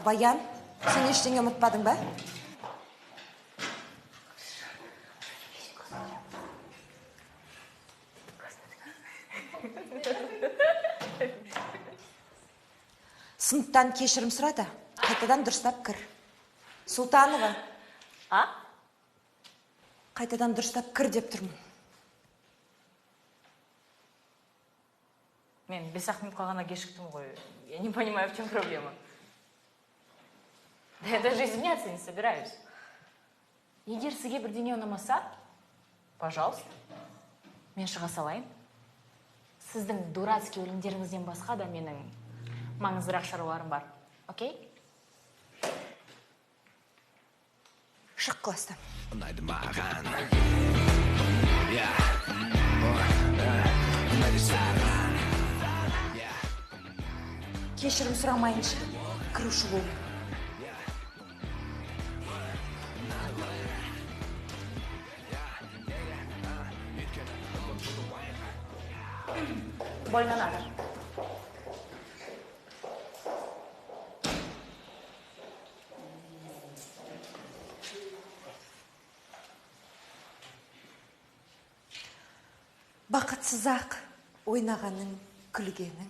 Баян, сен ештеңе ұмытпадың ба? Сыныптан кешірім сұрады. Қайтадан дұрыстап кір. Сұлтанова. А? Қайтадан дұрыстап кір деп тұрмын. Мен 5 минут қалғана кешіктім ғой. Я не понимаю, в чем проблема. Да я даже извиняться не собираюсь. Егер сізге бірдеңе ұнамаса, пожалуйста, мен шыға салайын. Сіздің дурацкий өлеңдеріңізден басқа да менің маңыздырақ шаруаларым бар. Окей? Шық кластан. Ұнайды маған. Кешірім сұрамайыншы, кіруші бол. Больно надо. Бақытсыз-ақ ойнағаның, күлгенің.